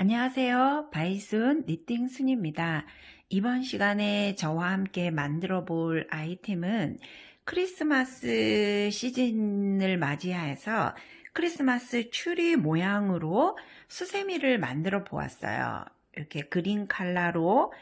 안녕하세요. 바이순 니팅 순입니다. 이번 시간에 저와 함께 만들어 볼 아이템은 크리스마스 시즌을 맞이해서 크리스마스 추리 모양으로 수세미를 만들어 보았어요. 이렇게 그린 컬러로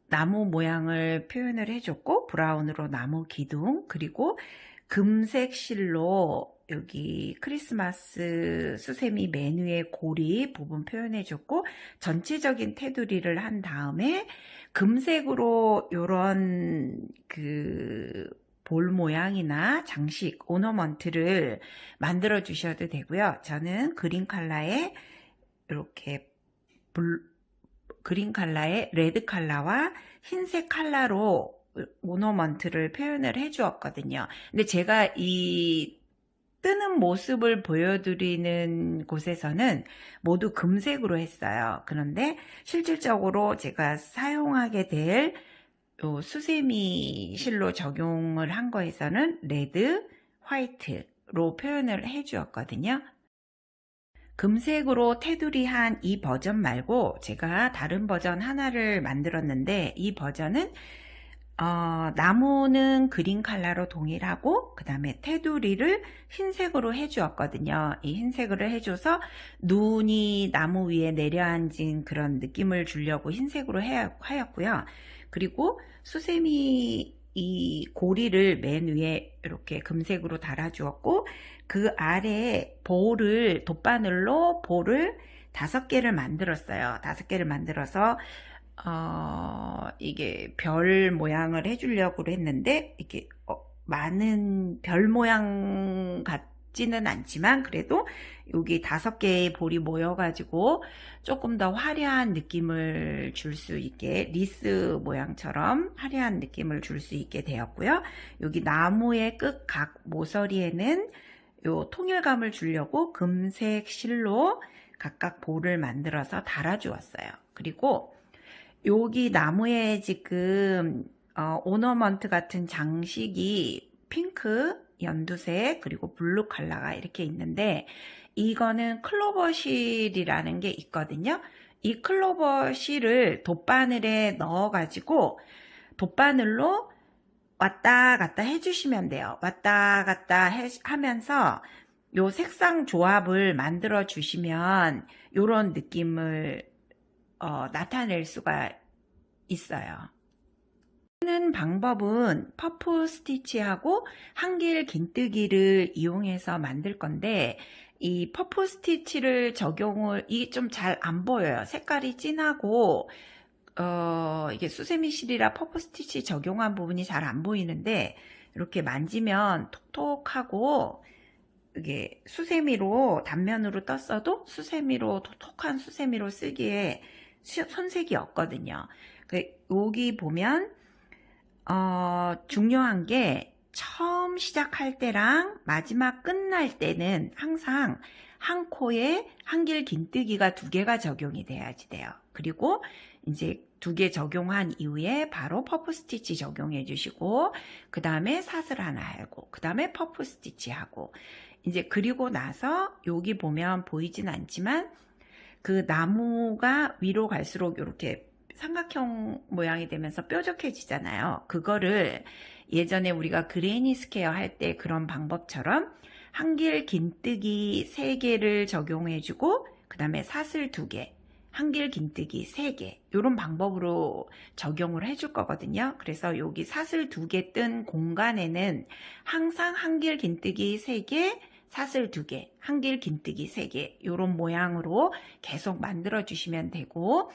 나무 모양을 표현을 해줬고, 브라운으로 나무 기둥, 그리고 금색 실로 여기 크리스마스 수세미 메뉴의 고리 부분 표현해줬고, 전체적인 테두리를 한 다음에 금색으로 요런 볼 모양이나 장식, 오너먼트를 만들어 주셔도 되고요. 저는 그린 컬러에 이렇게 그린 컬러에 레드 컬러와 흰색 컬러로 오너먼트를 표현을 해 주었거든요. 근데 제가 이 뜨는 모습을 보여드리는 곳에서는 모두 금색으로 했어요. 그런데 실질적으로 제가 사용하게 될 수세미 실로 적용을 한 거에서는 레드, 화이트로 표현을 해 주었거든요. 금색으로 테두리 한 이 버전 말고 제가 다른 버전 하나를 만들었는데, 이 버전은 나무는 그린 컬러로 동일하고 그 다음에 테두리를 흰색으로 해주었거든요. 이 흰색으로 해줘서 눈이 나무 위에 내려앉은 그런 느낌을 주려고 흰색으로 하였고요. 그리고 수세미 이 고리를 맨 위에 이렇게 금색으로 달아주었고, 그 아래에 돗바늘로 볼을 5개를 만들었어요. 5개를 만들어서 이게 별 모양을 해주려고 했는데, 이게 많은 별 모양 같지는 않지만 그래도 여기 5개의 볼이 모여가지고 조금 더 화려한 느낌을 줄 수 있게, 리스 모양처럼 화려한 느낌을 줄 수 있게 되었고요. 여기 나무의 끝 각 모서리에는 요 통일감을 주려고 금색 실로 각각 볼을 만들어서 달아주었어요. 그리고 여기 나무에 지금 오너먼트 같은 장식이 핑크, 연두색, 그리고 블루 컬러가 이렇게 있는데, 이거는 클로버 실이라는 게 있거든요. 이 클로버 실을 돗바늘에 넣어 가지고 돗바늘로 왔다 갔다 해주시면 돼요. 왔다 갔다 하면서 요 색상 조합을 만들어 주시면 요런 느낌을 나타낼 수가 있어요. 하는 방법은 퍼프 스티치하고 한길 긴뜨기를 이용해서 만들 건데, 이 퍼프 스티치를 이게 좀 잘 안 보여요. 색깔이 진하고 이게 수세미 실이라 퍼프 스티치 적용한 부분이 잘 안 보이는데, 이렇게 만지면 톡톡하고, 이게 수세미로 단면으로 떴어도 톡톡한 수세미로 쓰기에 손색이 없거든요. 여기 보면 중요한 게, 처음 시작할 때랑 마지막 끝날 때는 항상 한 코에 한길 긴뜨기가 2개가 적용이 돼야지 돼요. 그리고 이제 2개 적용한 이후에 바로 퍼프 스티치 적용해 주시고, 그 다음에 사슬 하나 하고, 그 다음에 퍼프 스티치 하고, 이제 그리고 나서 여기 보면 보이진 않지만 그 나무가 위로 갈수록 이렇게 삼각형 모양이 되면서 뾰족해지잖아요. 그거를 예전에 우리가 그레니 스퀘어 할 때 그런 방법처럼 한길 긴뜨기 3개를 적용해주고, 그 다음에 사슬 2개, 한길 긴뜨기 3개, 이런 방법으로 적용을 해줄 거거든요. 그래서 여기 사슬 2개 뜬 공간에는 항상 한길 긴뜨기 3개, 사슬 2개, 한길 긴뜨기 3개, 이런 모양으로 계속 만들어 주시면 되고,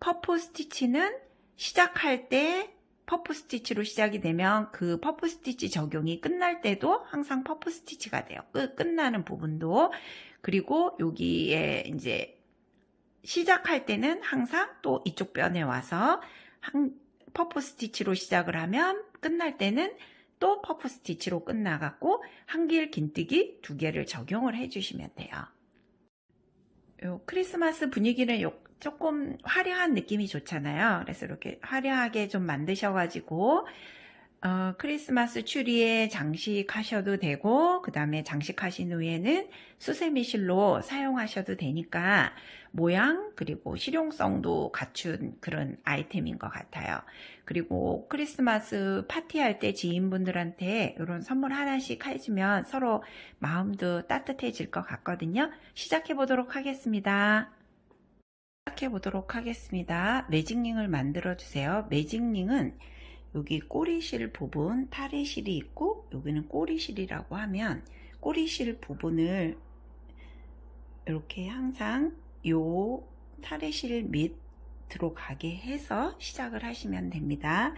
퍼프 스티치는 시작할 때 퍼프 스티치로 시작이 되면 그 퍼프 스티치 적용이 끝날 때도 항상 퍼프 스티치가 돼요. 끝나는 부분도. 그리고 여기에 이제 시작할 때는 항상 또 이쪽 변에 와서 퍼프 스티치로 시작을 하면 끝날 때는 또 퍼프 스티치로 끝나갖고 한길 긴뜨기 2개를 적용을 해주시면 돼요. 요 크리스마스 분위기는 조금 화려한 느낌이 좋잖아요. 그래서 이렇게 화려하게 좀 만드셔가지고 크리스마스 추리에 장식하셔도 되고, 그 다음에 장식하신 후에는 수세미실로 사용하셔도 되니까 모양 그리고 실용성도 갖춘 그런 아이템인 것 같아요. 그리고 크리스마스 파티할 때 지인분들한테 이런 선물 하나씩 해주면 서로 마음도 따뜻해질 것 같거든요. 시작해 보도록 하겠습니다. 매직링을 만들어 주세요. 매직링은 여기 꼬리실 부분, 탈의실이 있고 여기는 꼬리실이라고 하면 꼬리실 부분을 이렇게 항상 요 탈의실 밑으로 가게 해서 시작을 하시면 됩니다.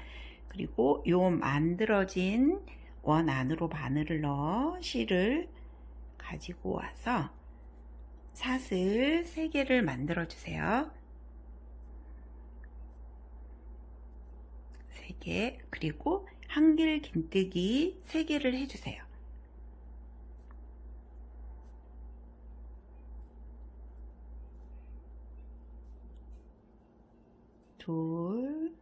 그리고 요 만들어진 원 안으로 바늘을 넣어 실을 가지고 와서 사슬 3개를 만들어 주세요. 3개, 그리고 한길 긴뜨기 3개를 해주세요. 둘,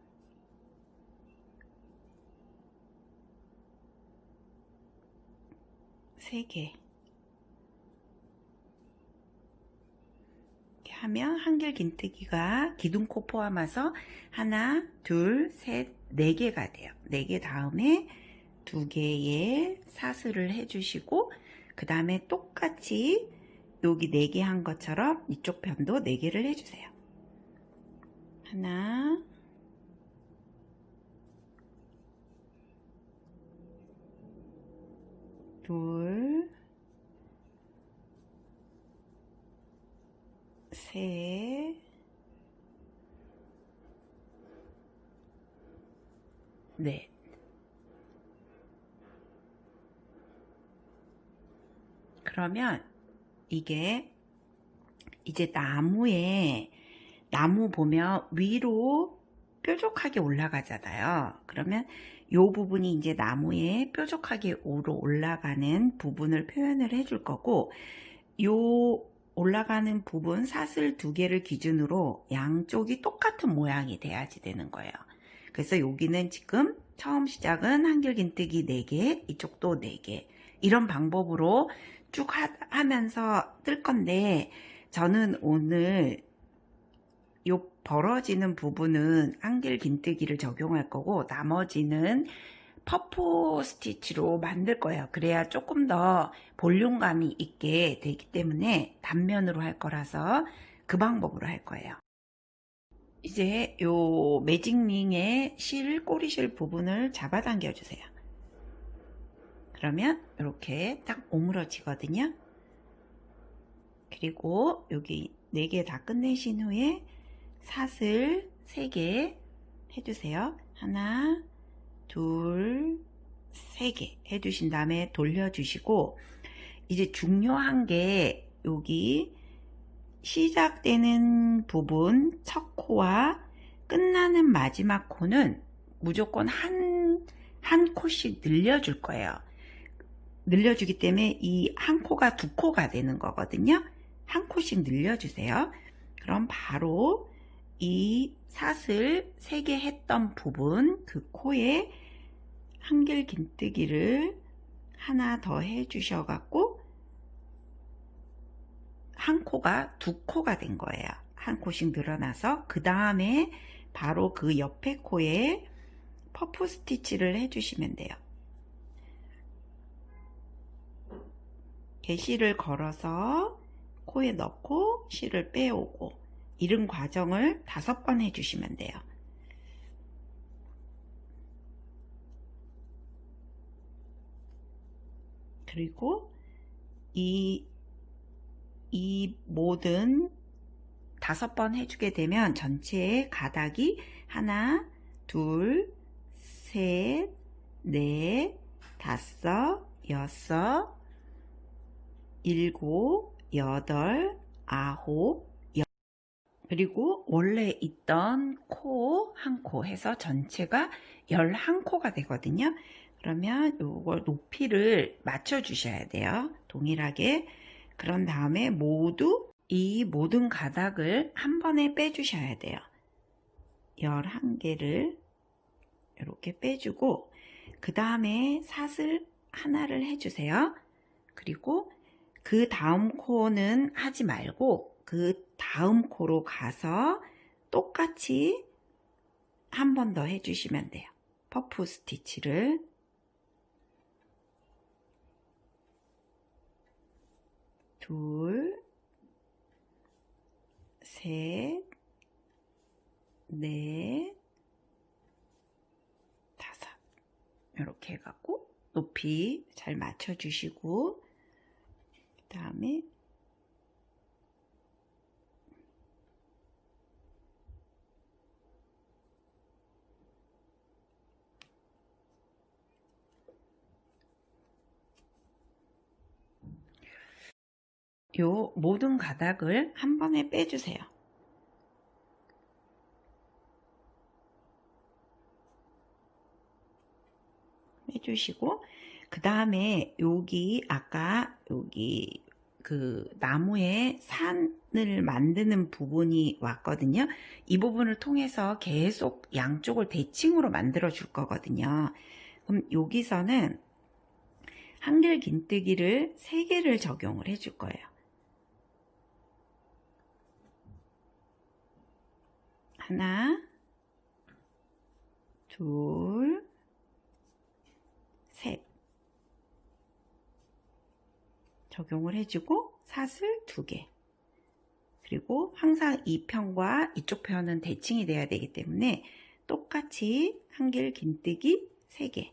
세 개. 이렇게 하면 한길 긴뜨기가 기둥코 포함해서 하나, 둘, 셋, 4개가 돼요. 4개 다음에 2개의 사슬을 해주시고, 그 다음에 똑같이 여기 4개 한 것처럼 이쪽 편도 4개를 해주세요. 하나, 둘, 셋, 넷. 그러면 이게 이제 나무 보면 위로 뾰족하게 올라가잖아요. 그러면 요 부분이 이제 나무에 뾰족하게 올라가는 부분을 표현을 해줄 거고, 요 올라가는 부분 사슬 2개를 기준으로 양쪽이 똑같은 모양이 돼야지 되는 거예요. 그래서 여기는 지금 처음 시작은 한길 긴뜨기 4개, 이쪽도 4개, 이런 방법으로 쭉 하면서 뜰 건데, 저는 오늘 요 벌어지는 부분은 한길 긴뜨기를 적용할 거고 나머지는 퍼프 스티치로 만들 거예요. 그래야 조금 더 볼륨감이 있게 되기 때문에 단면으로 할 거라서 그 방법으로 할 거예요. 이제 요 매직링의 꼬리실 부분을 잡아당겨 주세요. 그러면 이렇게 딱 오므러지거든요. 그리고 여기 4개 다 끝내신 후에 사슬 3개 해주세요. 하나, 둘, 3개 해주신 다음에 돌려주시고, 이제 중요한 게 여기 시작되는 부분 첫 코와 끝나는 마지막 코는 무조건 한 코씩 늘려줄 거예요. 늘려주기 때문에 이 한 코가 2코가 되는 거거든요. 한 코씩 늘려주세요. 그럼 바로 이 사슬 3개 했던 부분, 그 코에 한길 긴뜨기를 하나 더 해주셔갖고 한 코가 2코가 된 거예요. 한 코씩 늘어나서 그 다음에 바로 그 옆에 코에 퍼프 스티치를 해주시면 돼요. 개실을 걸어서 코에 넣고 실을 빼오고, 이런 과정을 5번 해주시면 돼요. 그리고 이 모든 5번 해주게 되면 전체의 가닥이 하나, 둘, 셋, 넷, 5, 6, 7, 8, 9, 그리고 원래 있던 코 한 코 해서 전체가 11코가 되거든요. 그러면 이걸 높이를 맞춰 주셔야 돼요. 동일하게. 그런 다음에 이 모든 가닥을 한 번에 빼 주셔야 돼요. 11개를 이렇게 빼주고, 그 다음에 사슬 하나를 해주세요. 그리고 그 다음 코는 하지 말고 그 다음 코로 가서 똑같이 한 번 더 해주시면 돼요. 퍼프 스티치를 둘, 셋, 넷, 다섯 이렇게 해갖고 높이 잘 맞춰주시고 그 다음에 요 모든 가닥을 한 번에 빼주세요. 빼주시고 그 다음에 여기 아까 여기 그 나무에 산을 만드는 부분이 왔거든요. 이 부분을 통해서 계속 양쪽을 대칭으로 만들어 줄 거거든요. 그럼 여기서는 한길 긴뜨기를 3개를 적용을 해 줄 거예요. 하나, 둘, 셋 적용을 해주고 사슬 2개 그리고 항상 이 편과 이쪽 편은 대칭이 돼야 되기 때문에 똑같이 한길 긴뜨기 3개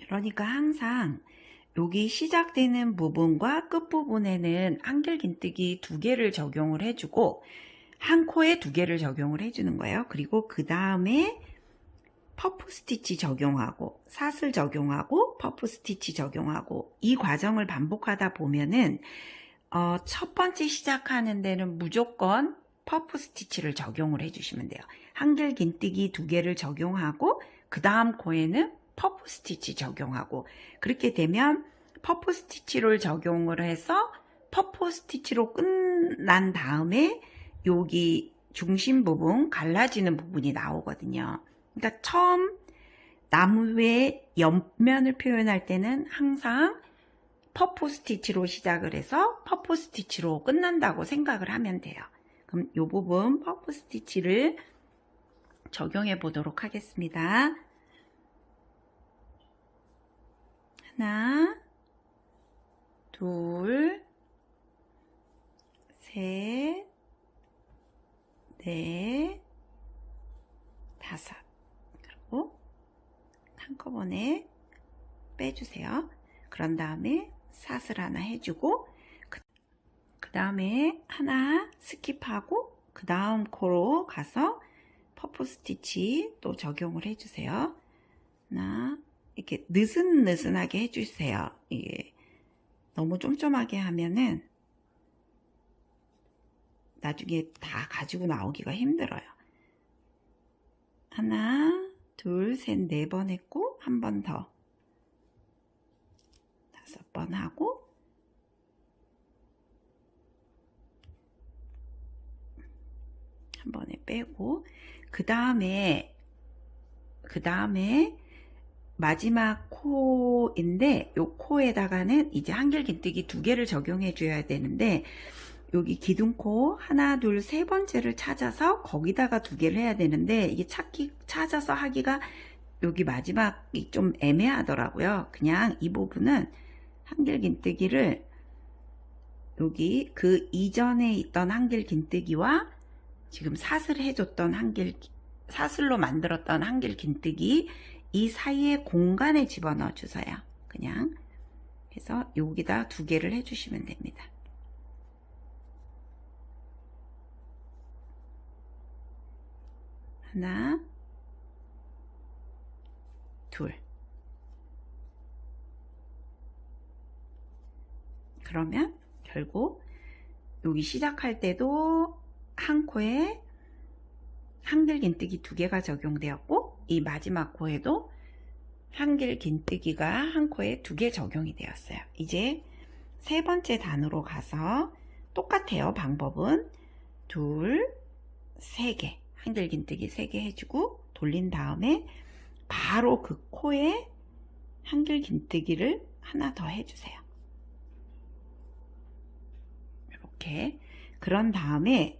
그러니까 항상 여기 시작되는 부분과 끝부분에는 한길 긴뜨기 2개를 적용을 해주고 한 코에 2개를 적용을 해주는 거예요. 그리고 그 다음에 퍼프 스티치 적용하고 사슬 적용하고 퍼프 스티치 적용하고 이 과정을 반복하다 보면은 첫 번째 시작하는 데는 무조건 퍼프 스티치를 적용을 해주시면 돼요. 한길 긴뜨기 2개를 적용하고 그 다음 코에는 퍼프 스티치 적용하고 그렇게 되면 퍼프 스티치를 적용을 해서 퍼프 스티치로 끝난 다음에 여기 중심 부분 갈라지는 부분이 나오거든요. 그러니까 처음 나무의 옆면을 표현할 때는 항상 퍼프 스티치로 시작을 해서 퍼프 스티치로 끝난다고 생각을 하면 돼요. 그럼 이 부분 퍼프 스티치를 적용해 보도록 하겠습니다. 하나, 둘, 셋, 넷, 다섯. 그리고 한꺼번에 빼주세요. 그런 다음에 사슬 하나 해주고 그 다음에 하나 스킵하고 그 다음 코로 가서 퍼프 스티치 또 적용을 해주세요. 하나 이렇게 느슨느슨하게 해주세요. 이게 너무 쫌쫌하게 하면은 나중에 다 가지고 나오기가 힘들어요. 하나, 둘, 셋, 4번 했고 한 번 더 5번 하고 한 번에 빼고 그 다음에 마지막 코인데 요 코에다가는 이제 한길 긴뜨기 2개를 적용해 줘야 되는데 여기 기둥코 하나, 둘, 3번째를 찾아서 거기다가 2개를 해야 되는데 이게 찾아서 하기가 여기 마지막이 좀 애매하더라고요. 그냥 이 부분은 한길 긴뜨기를 여기 그 이전에 있던 한길 긴뜨기와 지금 사슬해줬던 사슬로 만들었던 한길 긴뜨기 이 사이에 공간에 집어넣어 주세요. 그냥 해서 여기다 2개를 해주시면 됩니다. 하나, 둘. 그러면 결국 여기 시작할 때도 한 코에 한길 긴뜨기 2개가 적용되었고 이 마지막 코에도 한길 긴뜨기가 한 코에 2개 적용이 되었어요. 이제 3번째 단으로 가서 똑같아요. 방법은 둘, 세 개, 한길 긴뜨기 3개 해주고 돌린 다음에 바로 그 코에 한길 긴뜨기를 하나 더 해주세요. 이렇게. 그런 다음에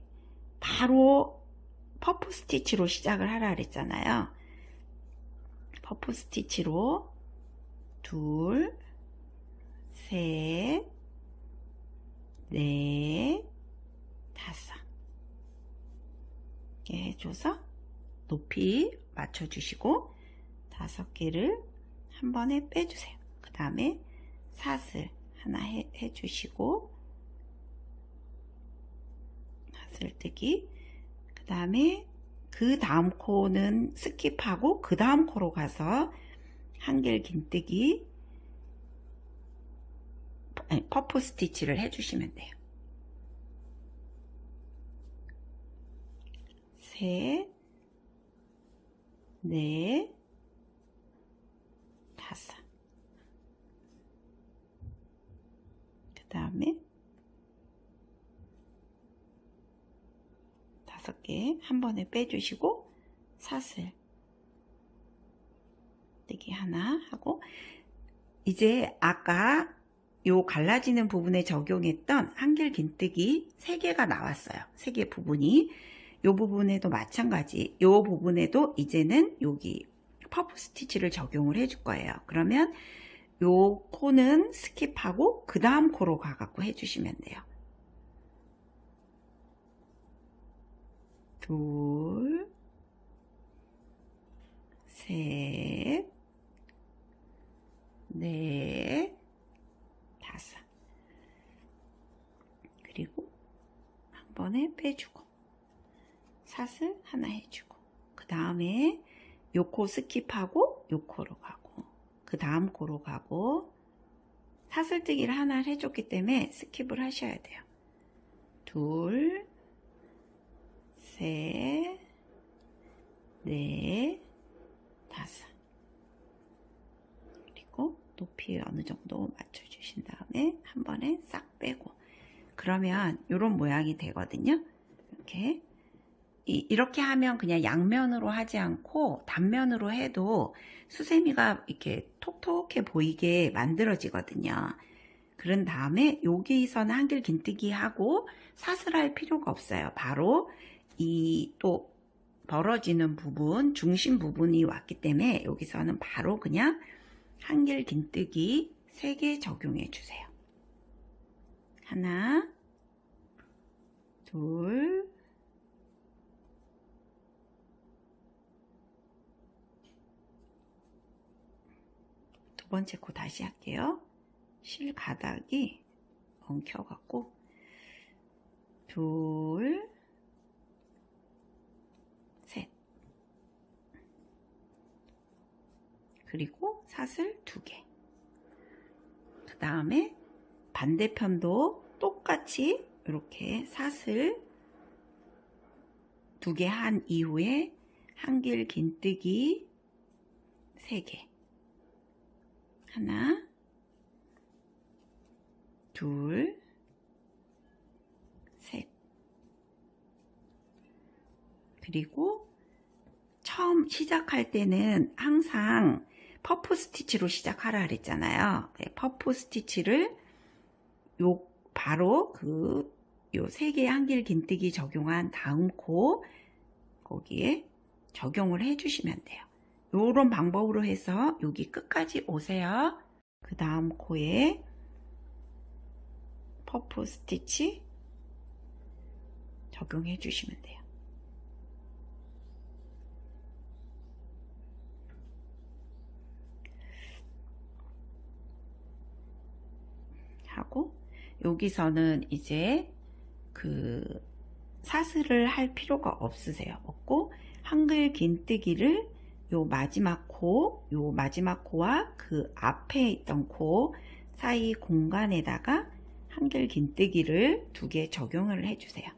바로 퍼프 스티치로 시작을 하라 그랬잖아요. 퍼프 스티치로 둘, 셋, 넷, 다섯 이렇게 해줘서 높이 맞춰주시고 5개를 한 번에 빼주세요. 그 다음에 사슬 하나 해주시고 사슬뜨기, 그 다음에 그 다음 코는 스킵하고 그 다음 코로 가서 한길 긴뜨기 퍼프 스티치를 해주시면 돼요. 셋, 넷, 다섯. 그 다음에 5개 한 번에 빼주시고 사슬 뜨기 하나 하고, 이제 아까 요 갈라지는 부분에 적용했던 한길 긴뜨기 3개가 나왔어요. 3개 부분이. 요 부분에도 마찬가지. 요 부분에도 이제는 여기 퍼프 스티치를 적용을 해줄 거예요. 그러면 요 코는 스킵하고 그 다음 코로 가갖고 해주시면 돼요. 둘, 셋, 넷, 다섯. 그리고 한 번에 빼주고 사슬 하나 해주고, 그 다음에 요 코 스킵하고 요 코로 가고 그 다음 코로 가고, 사슬뜨기를 하나 해줬기 때문에 스킵을 하셔야 돼요. 둘, 셋, 넷, 다섯. 그리고 높이 어느 정도 맞춰주신 다음에 한 번에 싹 빼고, 그러면 이런 모양이 되거든요. 이렇게 하면 그냥 양면으로 하지 않고 단면으로 해도 수세미가 이렇게 톡톡해 보이게 만들어지거든요. 그런 다음에 여기서는 한길 긴뜨기 하고 사슬할 필요가 없어요. 바로 이 또 벌어지는 부분, 중심 부분이 왔기 때문에 여기서는 바로 그냥 한길 긴뜨기 3개 적용해 주세요. 하나, 둘, 두 번째 코 다시 할게요. 실 가닥이 엉켜갖고 둘, 셋. 그리고 사슬 2개. 그 다음에 반대편도 똑같이 이렇게 사슬 2개 한 이후에 한길 긴뜨기 3개. 하나, 둘, 셋. 그리고 처음 시작할 때는 항상 퍼프 스티치로 시작하라 그랬잖아요. 퍼프 스티치를 바로 요 3개의 한길 긴뜨기 적용한 다음 코 거기에 적용을 해주시면 돼요. 요런 방법으로 해서 여기 끝까지 오세요. 그 다음 코에 퍼프 스티치 적용해 주시면 돼요. 하고 여기서는 이제 사슬을 할 필요가 없고 한길 긴뜨기를 요 마지막 코와 그 앞에 있던 코 사이 공간에다가 한길 긴뜨기를 2개 적용을 해주세요.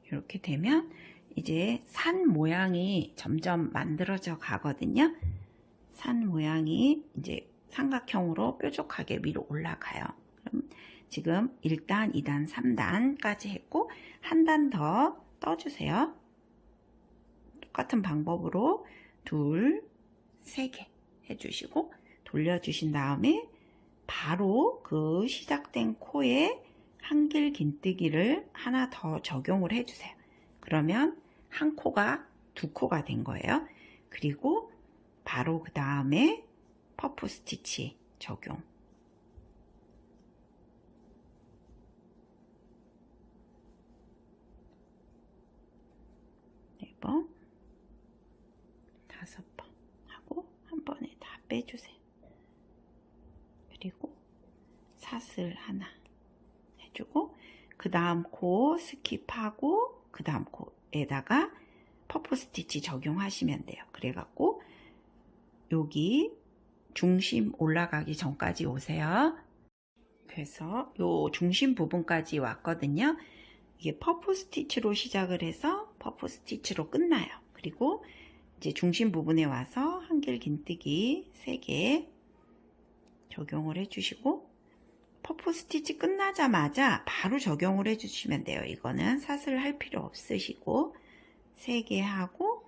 이렇게 되면 이제 산 모양이 점점 만들어져 가거든요. 산 모양이 이제 삼각형으로 뾰족하게 위로 올라가요. 그럼 지금 1단, 2단, 3단까지 했고 한 단 더 떠주세요. 똑같은 방법으로 둘, 세 개 해주시고 돌려주신 다음에 바로 그 시작된 코에 한길 긴뜨기를 하나 더 적용을 해주세요. 그러면 한 코가 두 코가 된 거예요. 그리고 바로 그 다음에 퍼프 스티치 적용. 4번, 5번 하고 한 번에 다 빼주세요. 그리고 사슬 하나 해주고 그 다음 코 스킵하고 그 다음 코에다가 퍼프 스티치 적용하시면 돼요. 그래갖고 여기 중심 올라가기 전까지 오세요. 그래서 요 중심 부분까지 왔거든요. 이게 퍼프 스티치로 시작을 해서 퍼프 스티치로 끝나요. 그리고 이제 중심 부분에 와서 한길 긴뜨기 3개 적용을 해주시고 퍼프 스티치 끝나자마자 바로 적용을 해주시면 돼요. 이거는 사슬 할 필요 없으시고 3개 하고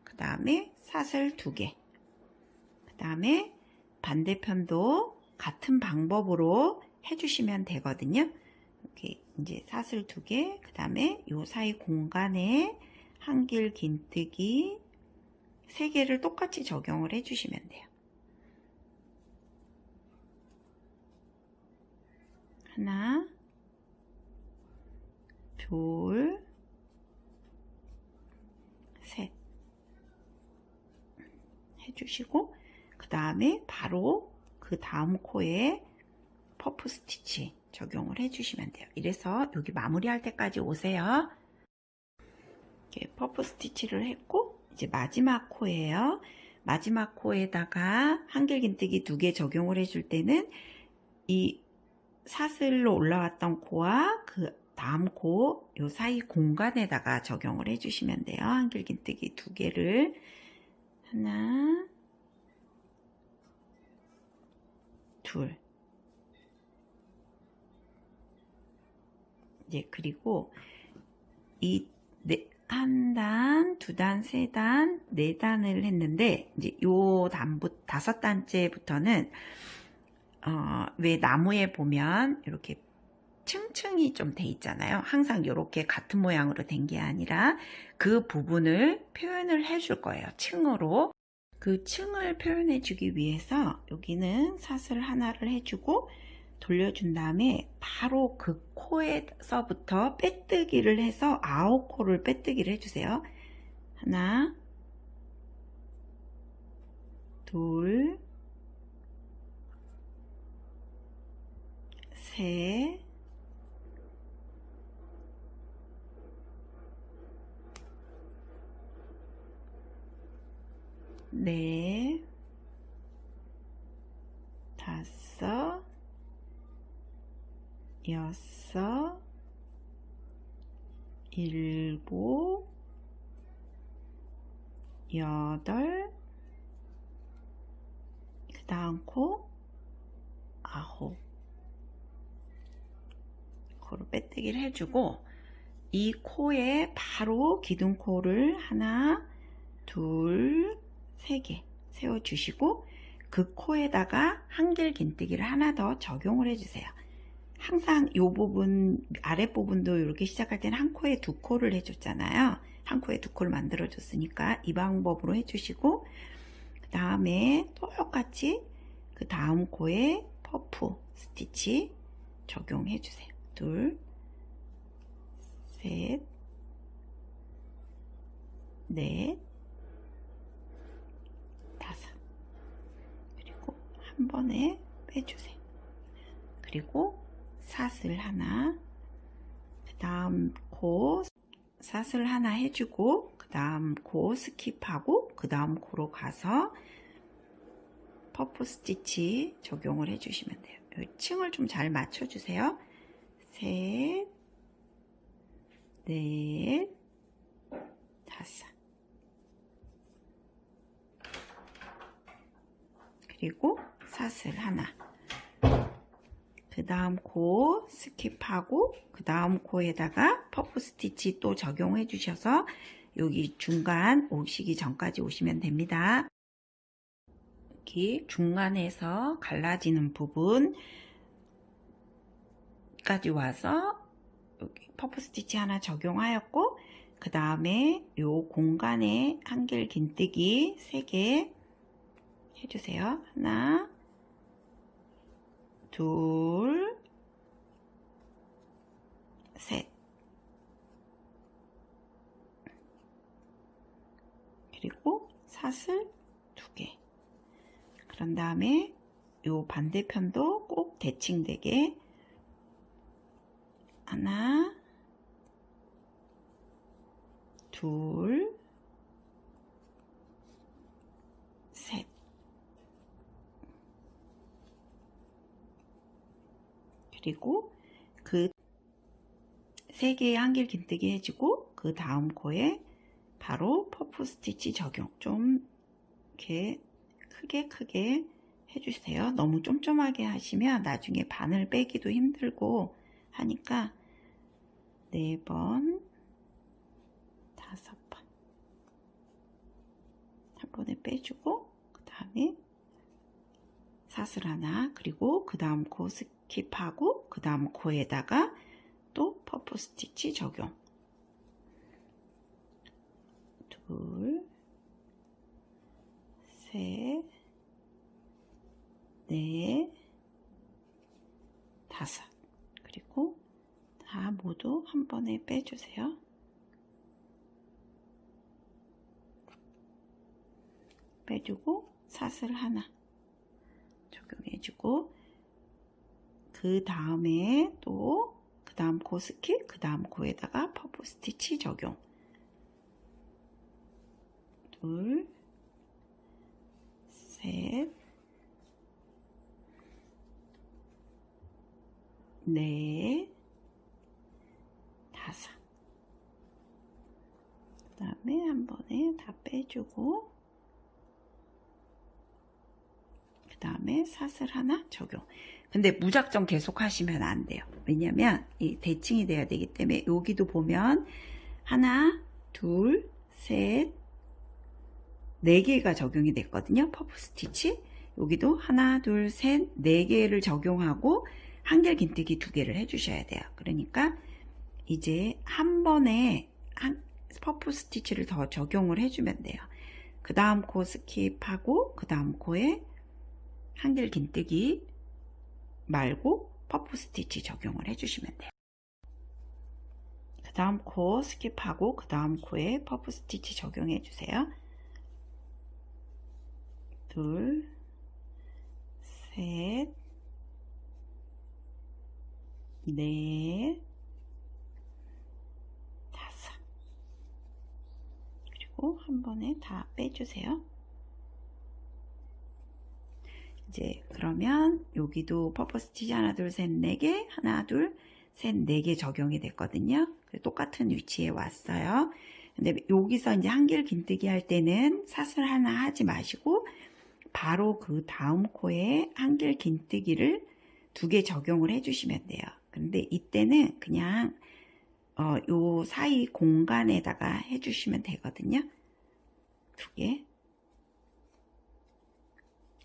그 다음에 사슬 2개 그 다음에 반대편도 같은 방법으로 해주시면 되거든요. 이렇게 이제 사슬 2개 그 다음에 요 사이 공간에 한길 긴뜨기 3개를 똑같이 적용을 해주시면 돼요. 하나, 둘, 셋 해주시고 그 다음에 바로 그 다음 코에 퍼프 스티치 적용을 해주시면 돼요. 이래서 여기 마무리할 때까지 오세요. 이렇게 퍼프 스티치를 했고 이제 마지막 코예요. 마지막 코에다가 한길 긴뜨기 2개 적용을 해줄 때는 이 사슬로 올라왔던 코와 그 다음 코 요 사이 공간에다가 적용을 해주시면 돼요. 한길 긴뜨기 2개를 하나, 둘 이제 그리고 이 한 단, 두 단, 세 단, 네 단을 했는데 이제 요 단부 5단째부터는 왜 나무에 보면 이렇게 층층이 좀 돼 있잖아요. 항상 이렇게 같은 모양으로 된 게 아니라 그 부분을 표현을 해줄 거예요. 층으로. 그 층을 표현해 주기 위해서 여기는 사슬 하나를 해주고 돌려준 다음에 바로 그 코에서부터 빼뜨기를 해서 9코를 빼뜨기를 해주세요. 하나, 둘, 셋, 넷, 다섯, 여섯, 일곱, 여덟, 그 다음 코 9 코로 빼뜨기를 해주고 이 코에 바로 기둥코를 하나, 둘, 3개 세워주시고 그 코에다가 한길 긴뜨기를 하나 더 적용을 해주세요. 항상 이 부분 아랫 부분도 이렇게 시작할 때는 한 코에 2코를 해줬잖아요. 한 코에 2코를 만들어 줬으니까 이 방법으로 해주시고 그 다음에 똑같이 그 다음 코에 퍼프 스티치 적용해 주세요. 둘, 셋, 넷, 다섯 그리고 한 번에 빼주세요. 그리고 사슬 하나 그 다음 코 사슬 하나 해주고 그 다음 코 스킵하고 그 다음 코로 가서 퍼프 스티치 적용을 해주시면 돼요. 여기 층을 좀 잘 맞춰주세요. 셋, 넷, 다섯 그리고 사슬 하나. 그 다음 코 스킵하고 그 다음 코에다가 퍼프 스티치 또 적용해 주셔서 여기 중간 오시기 전까지 오시면 됩니다. 여기 중간에서 갈라지는 부분까지 와서 여기 퍼프 스티치 하나 적용하였고, 그 다음에 요 공간에 한길 긴뜨기 3개 해주세요. 하나, 둘, 셋. 그리고 사슬 2개. 그런 다음에 요 반대편도 꼭 대칭되게 하나, 둘, 셋. 그리고 그 3개의 한길 긴뜨기 해주고 그 다음 코에 바로 퍼프 스티치 적용. 좀 이렇게 크게 해주세요. 너무 쫌쫌하게 하시면 나중에 바늘 빼기도 힘들고 하니까 4번, 5번 한 번에 빼주고, 그 다음에 사슬 하나, 그리고 그 다음 코 스킵하고 그 다음 코에다가 또 퍼프 스티치 적용. 둘, 셋, 넷, 5. 그리고 다 모두 한 번에 빼주세요. 빼주고 사슬 하나 적용해주고, 그 다음에 또 그 다음 코 스킵, 그 다음 코에다가 퍼프 스티치 적용. 둘, 셋, 넷, 5. 그 다음에 한 번에 다 빼주고, 그 다음에 사슬 하나 적용. 근데 무작정 계속 하시면 안 돼요. 왜냐면 이 대칭이 돼야 되기 때문에. 여기도 보면 하나, 둘, 셋, 4개가 적용이 됐거든요. 퍼프 스티치. 여기도 하나, 둘, 셋, 4개를 적용하고 한길 긴뜨기 2개를 해주셔야 돼요. 그러니까 이제 한 번에 퍼프 스티치를 더 적용을 해주면 돼요. 그 다음 코 스킵하고 그 다음 코에 한길 긴뜨기 말고 퍼프 스티치 적용을 해주시면 돼요. 그 다음 코 스킵하고 그 다음 코에 퍼프 스티치 적용해 주세요. 둘, 셋, 넷, 5. 그리고 한 번에 다 빼주세요. 이제 그러면 여기도 퍼프 스티치 하나, 둘, 셋, 4개, 하나, 둘, 셋, 4개 적용이 됐거든요. 똑같은 위치에 왔어요. 근데 여기서 이제 한길 긴뜨기 할 때는 사슬 하나 하지 마시고 바로 그 다음 코에 한길 긴뜨기를 2개 적용을 해주시면 돼요. 근데 이때는 그냥 요 사이 공간에다가 해주시면 되거든요. 2개.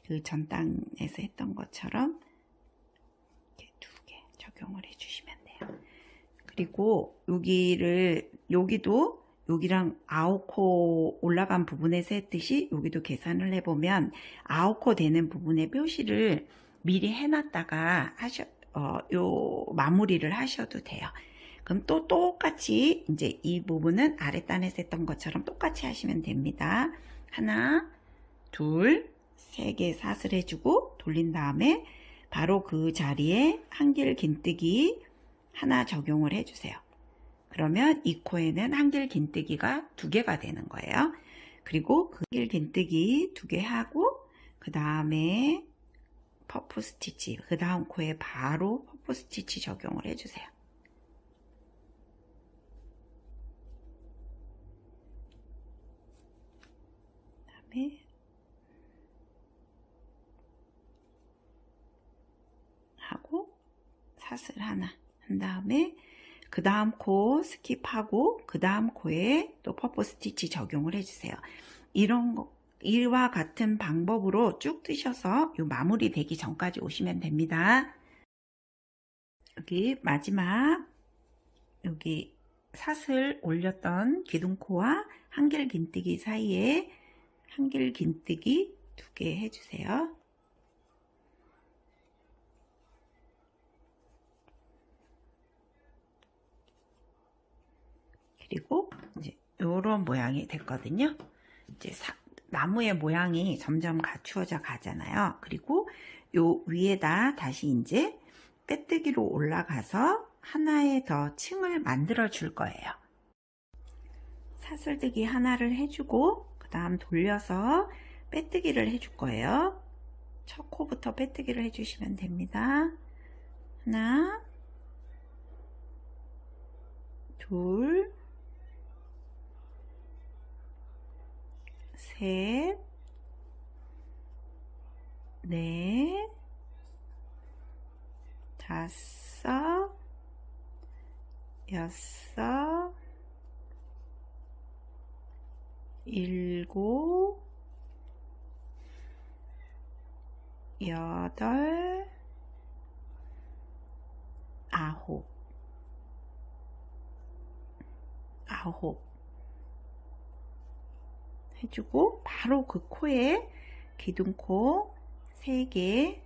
그 전단에서 했던 것처럼 이렇게 2개 적용을 해주시면 돼요. 그리고 여기도 여기랑 9코 올라간 부분에서 했듯이 여기도 계산을 해보면 9코 되는 부분의 표시를 미리 해놨다가 요 마무리를 하셔도 돼요. 그럼 또 똑같이 이제 이 부분은 아랫단에서 했던 것처럼 똑같이 하시면 됩니다. 하나, 둘, 3개 사슬 해주고 돌린 다음에 바로 그 자리에 한길 긴뜨기 하나 적용을 해주세요. 그러면 이 코에는 한길 긴뜨기가 2개가 되는 거예요. 그리고 그 한길 긴뜨기 2개 하고 그 다음에 퍼프 스티치, 그 다음 코에 바로 퍼프 스티치 적용을 해주세요. 그 다음에 사슬 하나 한 다음에 그 다음 코 스킵하고 그 다음 코에 또 퍼프 스티치 적용을 해주세요. 이와 같은 방법으로 쭉 뜨셔서 요 마무리 되기 전까지 오시면 됩니다. 여기 마지막 여기 사슬 올렸던 기둥코와 한길 긴뜨기 사이에 한길 긴뜨기 2개 해주세요. 그리고 이제 이런 모양이 됐거든요. 이제 나무의 모양이 점점 갖추어져 가잖아요. 그리고 요 위에다 다시 이제 빼뜨기로 올라가서 하나의 더 층을 만들어 줄 거예요. 사슬뜨기 하나를 해주고 그 다음 돌려서 빼뜨기를 해줄 거예요. 첫 코부터 빼뜨기를 해주시면 됩니다. 하나, 둘, 셋, 넷, 다섯, 여섯, 일곱, 여덟, 아홉 해주고 바로 그 코에 기둥코 3개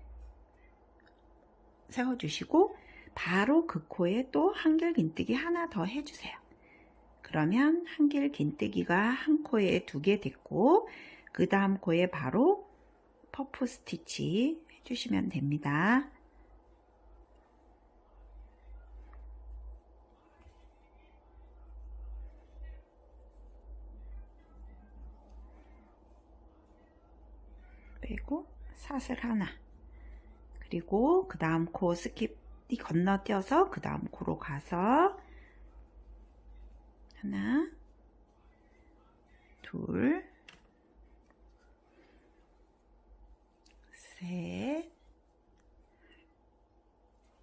세워주시고 바로 그 코에 또 한길 긴뜨기 하나 더 해주세요. 그러면 한길 긴뜨기가 한 코에 2개 됐고 그 다음 코에 바로 퍼프 스티치 해주시면 됩니다. 그리고 사슬 하나 그리고 그 다음 코 스킵 건너뛰어서 그 다음 코로 가서 하나 둘 셋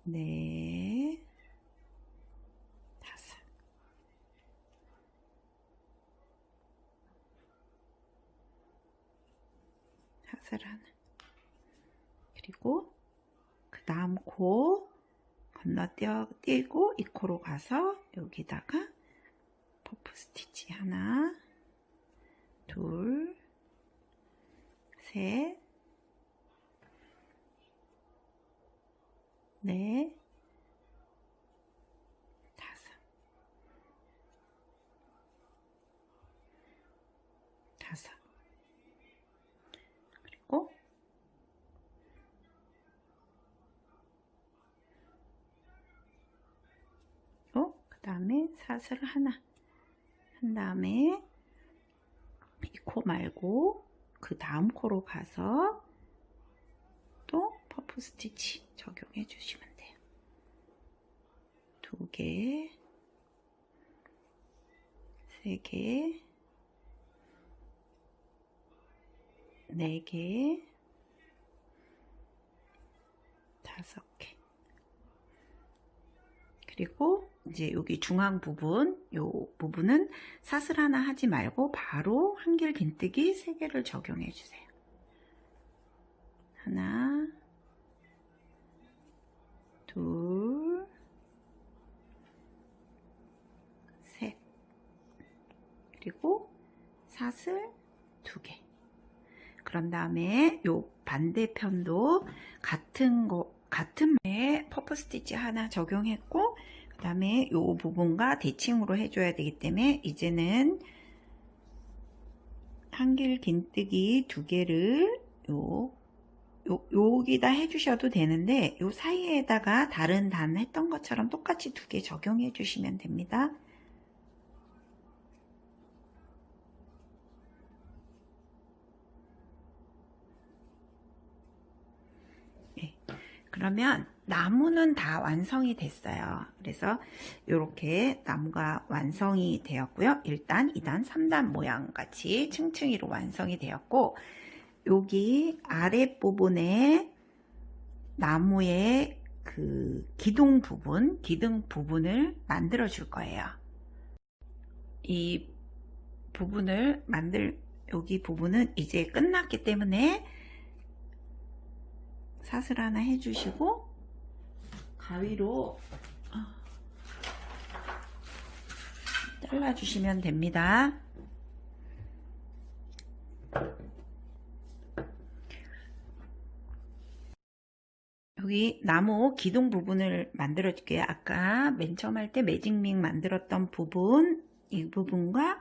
넷 다섯 사슬 하나 그리고 그 다음 코 건너뛰고 이 코로 가서 여기다가 퍼프 스티치 하나 둘 셋 넷 다섯 그리고 그 다음에 사슬 하나 한 다음에 이 코 말고 그 다음 코로 가서 또 퍼프 스티치 적용해 주시면 돼요. 2개 3개 4개 5개 그리고 이제 여기 중앙 부분 요 부분은 사슬 하나 하지 말고 바로 한길 긴뜨기 3개를 적용해 주세요. 하나 둘 셋 그리고 사슬 2개 그런 다음에 요 반대편도 같은 퍼프 스티치 하나 적용했고 그 다음에 요 부분과 대칭으로 해줘야 되기 때문에 이제는 한길 긴뜨기 2개를 여기다 해주셔도 되는데 요 사이에다가 다른 단 했던 것처럼 똑같이 2개 적용해 주시면 됩니다. 네, 그러면 나무는 다 완성이 됐어요. 그래서 이렇게 나무가 완성이 되었고요. 1단, 2단, 3단 모양 같이 층층이로 완성이 되었고 여기 아랫부분에 나무의 그 기둥 부분을 만들어 줄 거예요. 이 부분을 여기 부분은 이제 끝났기 때문에 사슬 하나 해주시고 가위로 잘라주시면 됩니다. 여기 나무 기둥 부분을 만들어 줄게요. 아까 맨 처음 할 때 매직믹 만들었던 부분, 이 부분과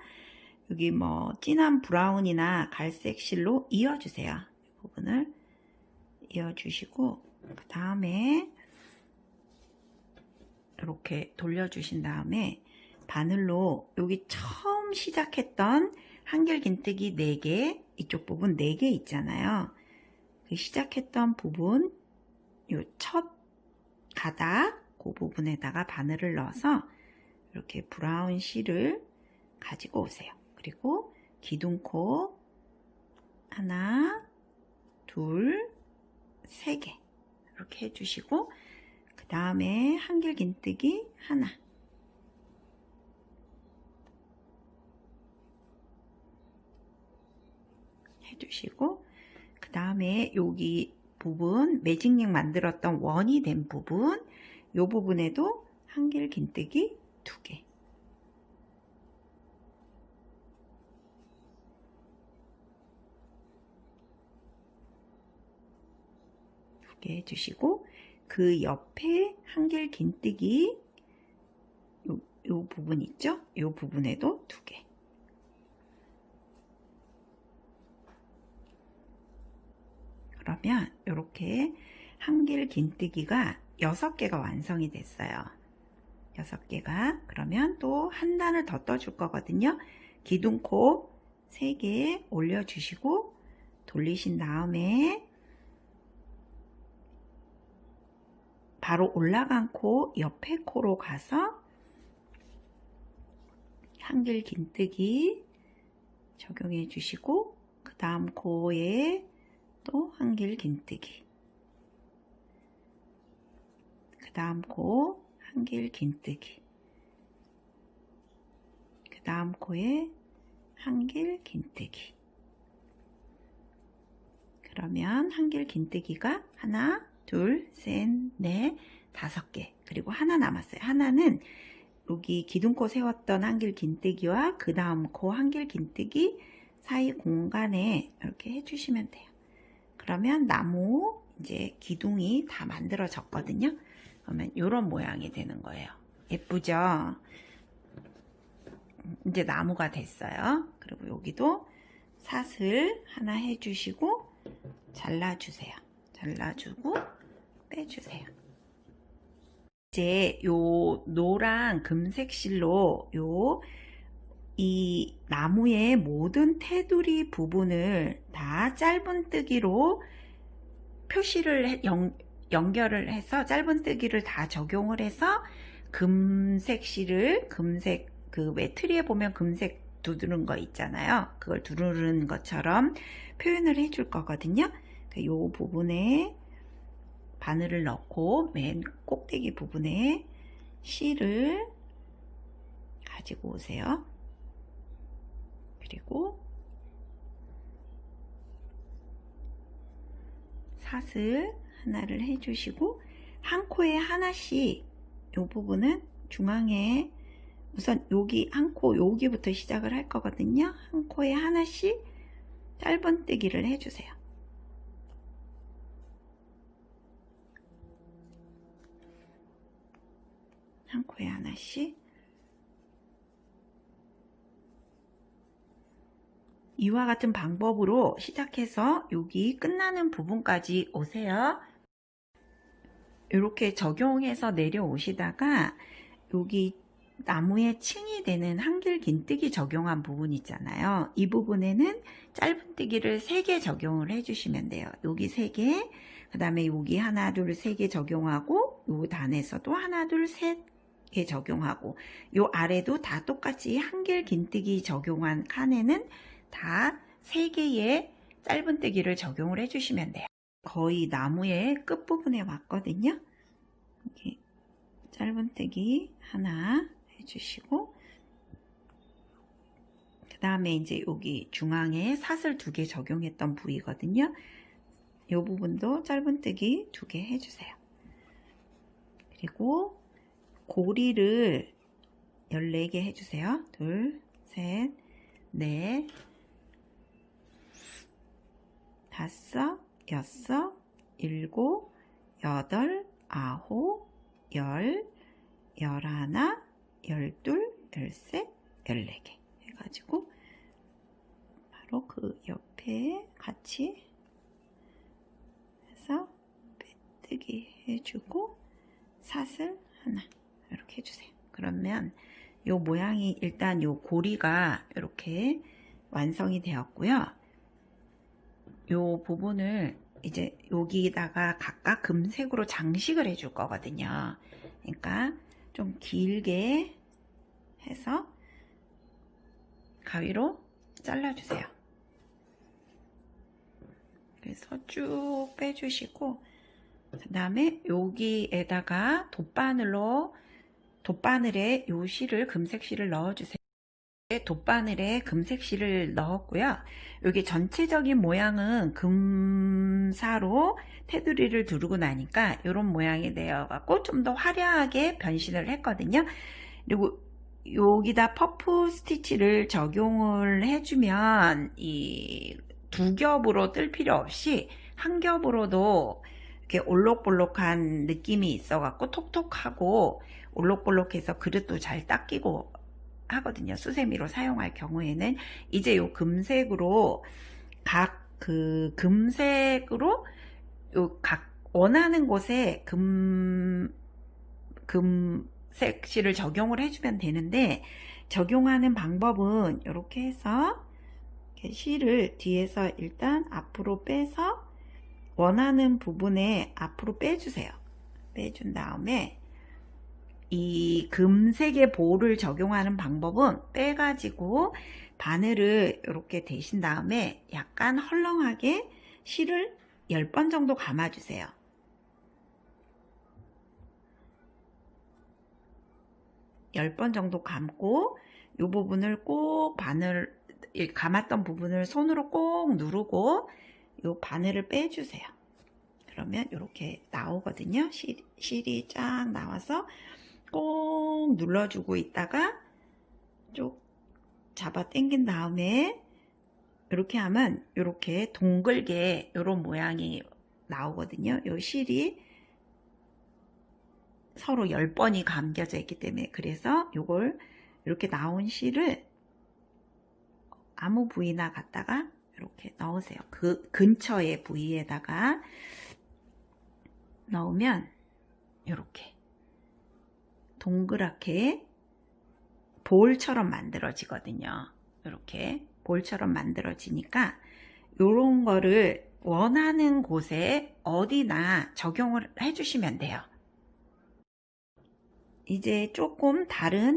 여기 뭐 진한 브라운이나 갈색 실로 이어주세요. 이 부분을 이어주시고 그 다음에 이렇게 돌려주신 다음에 바늘로 여기 처음 시작했던 한길긴뜨기 4개, 이쪽 부분 4개 있잖아요. 그 시작했던 부분 요 첫 가닥 그 부분에다가 바늘을 넣어서 이렇게 브라운 실을 가지고 오세요. 그리고 기둥코 하나, 둘, 3개 이렇게 해주시고 그 다음에 한길긴뜨기 하나 해주시고 그 다음에 여기 부분 매직링 만들었던 원이 된 부분 이 부분에도 한길긴뜨기 2개 해주시고 그 옆에 한길긴뜨기 요 부분 있죠? 요 부분에도 2개 그러면 이렇게 한길긴뜨기가 6개가 완성이 됐어요. 6개가 그러면 또 한 단을 더 떠줄 거거든요. 기둥코 3개 올려주시고 돌리신 다음에 바로 올라간 코 옆에 코로 가서 한길긴뜨기 적용해 주시고 그 다음 코에 또 한길긴뜨기 그 다음 코 한길긴뜨기 그 다음 코에 한길긴뜨기 그러면 한길긴뜨기가 하나 둘, 셋, 넷, 5개 그리고 하나 남았어요. 하나는 여기 기둥코 세웠던 한길긴뜨기와 그 다음 코 한길긴뜨기 사이 공간에 이렇게 해주시면 돼요. 그러면 나무 이제 기둥이 다 만들어졌거든요. 그러면 이런 모양이 되는 거예요. 예쁘죠? 이제 나무가 됐어요. 그리고 여기도 사슬 하나 해주시고 잘라주세요. 잘라주고 빼주세요. 이제 요 노란 금색 실로 이 나무의 모든 테두리 부분을 다 짧은뜨기로 표시를 연결을 해서 짧은뜨기를 다 적용을 해서 금색 실을 금색 그 왜 트리에 보면 금색 두드는 거 있잖아요. 그걸 두르는 것처럼 표현을 해줄 거거든요. 이 부분에 바늘을 넣고 맨 꼭대기 부분에 실을 가지고 오세요. 그리고 사슬 하나를 해주시고 한 코에 하나씩 이 부분은 중앙에 우선 여기 한 코 여기부터 시작을 할 거거든요. 한 코에 하나씩 짧은뜨기를 해주세요. 한 코에 하나씩 이와 같은 방법으로 시작해서 여기 끝나는 부분까지 오세요. 이렇게 적용해서 내려오시다가 여기 나무에 층이 되는 한길긴뜨기 적용한 부분 있잖아요. 이 부분에는 짧은뜨기를 3개 적용을 해주시면 돼요. 여기 3개, 그 다음에 여기 하나, 둘, 3개 적용하고 요 단에서도 하나, 둘, 3개 적용하고 요 아래도 다 똑같이 한길긴뜨기 적용한 칸에는 다 3개의 짧은뜨기를 적용을 해주시면 돼요. 거의 나무의 끝부분에 왔거든요. 여기 짧은뜨기 하나 해주시고, 그 다음에 이제 여기 중앙에 사슬 2개 적용했던 부위거든요. 이 부분도 짧은뜨기 2개 해주세요. 그리고 고리를 14개 해주세요. 2, 셋, 넷, 5, 6, 7, 8, 9, 10, 11, 12, 13, 14개 해가지고 바로 그 옆에 같이 해서 빼뜨기 해주고 사슬 하나 이렇게 해주세요. 그러면 요 모양이 일단 요 고리가 이렇게 완성이 되었고요. 요 부분을 이제 여기다가 각각 금색으로 장식을 해줄 거거든요. 그러니까 좀 길게 해서 가위로 잘라주세요. 그래서 쭉 빼주시고, 그 다음에 여기에다가 돗바늘에 요 실을, 금색 실을 넣어주세요. 돗바늘에 금색 실을 넣었고요. 여기 전체적인 모양은 금사로 테두리를 두르고 나니까 이런 모양이 되어갖고 좀 더 화려하게 변신을 했거든요. 그리고 여기다 퍼프 스티치를 적용을 해주면 이 2겹으로 뜰 필요 없이 한 겹으로도 이렇게 올록볼록한 느낌이 있어갖고 톡톡하고 올록볼록해서 그릇도 잘 닦이고 하거든요. 수세미로 사용할 경우에는 이제 요 금색으로 각 원하는 곳에 금색 실을 적용을 해주면 되는데, 적용하는 방법은 이렇게 해서 이렇게 실을 뒤에서 일단 앞으로 빼서 원하는 부분에 앞으로 빼주세요. 빼준 다음에 이 금색의 볼을 적용하는 방법은 빼가지고 바늘을 이렇게 대신 다음에 약간 헐렁하게 실을 10번 정도 감아주세요. 10번 정도 감고 이 부분을 꼭 바늘 감았던 부분을 손으로 꼭 누르고 이 바늘을 빼주세요. 그러면 이렇게 나오거든요. 실이 쫙 나와서 꼭 눌러주고 있다가 쭉 잡아 당긴 다음에 이렇게 하면 이렇게 동글게 이런 모양이 나오거든요. 이 실이 서로 10번이 감겨져 있기 때문에, 그래서 이걸 이렇게 나온 실을 아무 부위나 갖다가 이렇게 넣으세요. 그 근처의 부위에다가 넣으면 이렇게 동그랗게 볼처럼 만들어지거든요. 이렇게 볼처럼 만들어지니까 이런 거를 원하는 곳에 어디나 적용을 해주시면 돼요. 이제 조금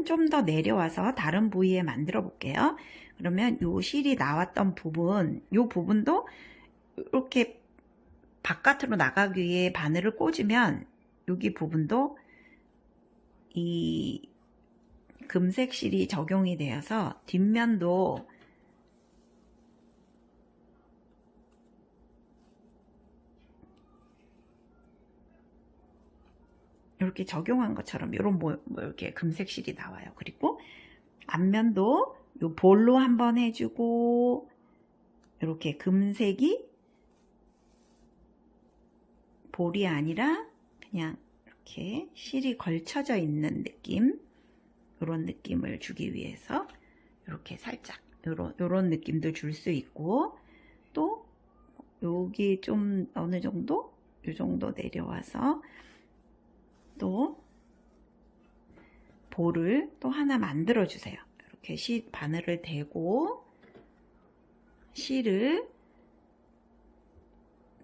좀 더 내려와서 다른 부위에 만들어 볼게요. 그러면 요 실이 나왔던 부분, 요 부분도 이렇게 바깥으로 나가기 위해 바늘을 꽂으면 여기 부분도 이 금색 실이 적용이 되어서 뒷면도 이렇게 적용한 것처럼 이런 이렇게 금색 실이 나와요. 그리고 앞면도 요 볼로 한번 해주고, 이렇게 금색이 볼이 아니라 그냥 이렇게 실이 걸쳐져 있는 느낌, 이런 느낌을 주기 위해서 이렇게 살짝 이런 느낌도 줄 수 있고, 또 여기 좀 어느 정도 이 정도 내려와서 또 볼을 또 하나 만들어 주세요. 이렇게 바늘을 대고 실을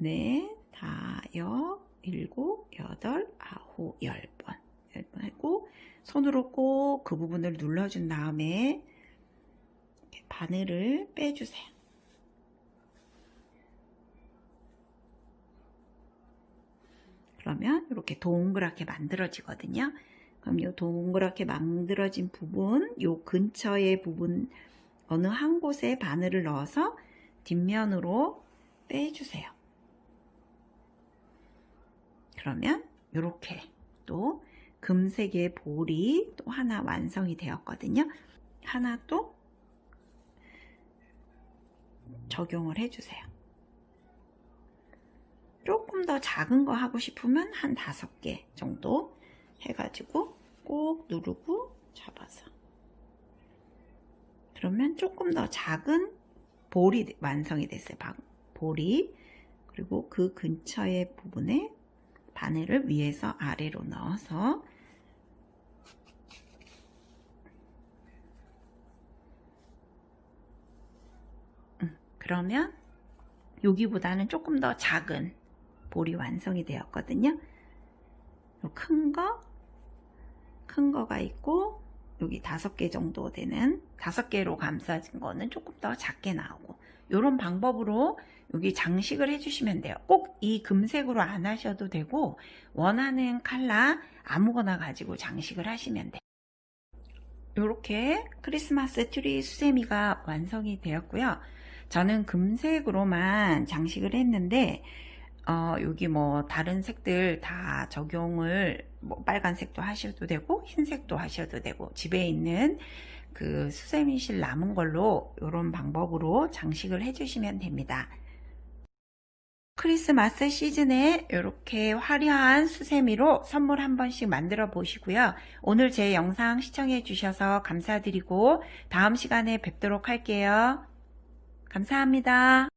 4, 5, 7, 8, 9, 10번 하고 손으로 꼭 그 부분을 눌러준 다음에 이렇게 바늘을 빼주세요. 그러면 이렇게 동그랗게 만들어지거든요. 그럼 이 동그랗게 만들어진 부분, 이 근처의 부분 어느 한 곳에 바늘을 넣어서 뒷면으로 빼주세요. 그러면 이렇게 또 금색의 볼이 또 하나 완성이 되었거든요. 하나 또 적용을 해주세요. 조금 더 작은 거 하고 싶으면 한 5개 정도 해가지고 꼭 누르고 잡아서, 그러면 조금 더 작은 볼이 완성이 됐어요. 볼이. 그리고 그 근처의 부분에 바늘을 위에서 아래로 넣어서 그러면 여기보다는 조금 더 작은 볼이 완성이 되었거든요. 큰 거가 있고, 여기 5개 정도 되는 5개로 감싸진 거는 조금 더 작게 나오고, 이런 방법으로 여기 장식을 해주시면 돼요. 꼭 이 금색으로 안 하셔도 되고 원하는 컬러 아무거나 가지고 장식을 하시면 돼요. 이렇게 크리스마스 트리 수세미가 완성이 되었고요. 저는 금색으로만 장식을 했는데 여기 뭐 다른 색들 다 적용을 뭐 빨간색도 하셔도 되고 흰색도 하셔도 되고 집에 있는 그 수세미실 남은 걸로 이런 방법으로 장식을 해주시면 됩니다. 크리스마스 시즌에 이렇게 화려한 수세미로 선물 한 번씩 만들어 보시고요. 오늘 제 영상 시청해 주셔서 감사드리고 다음 시간에 뵙도록 할게요. 감사합니다.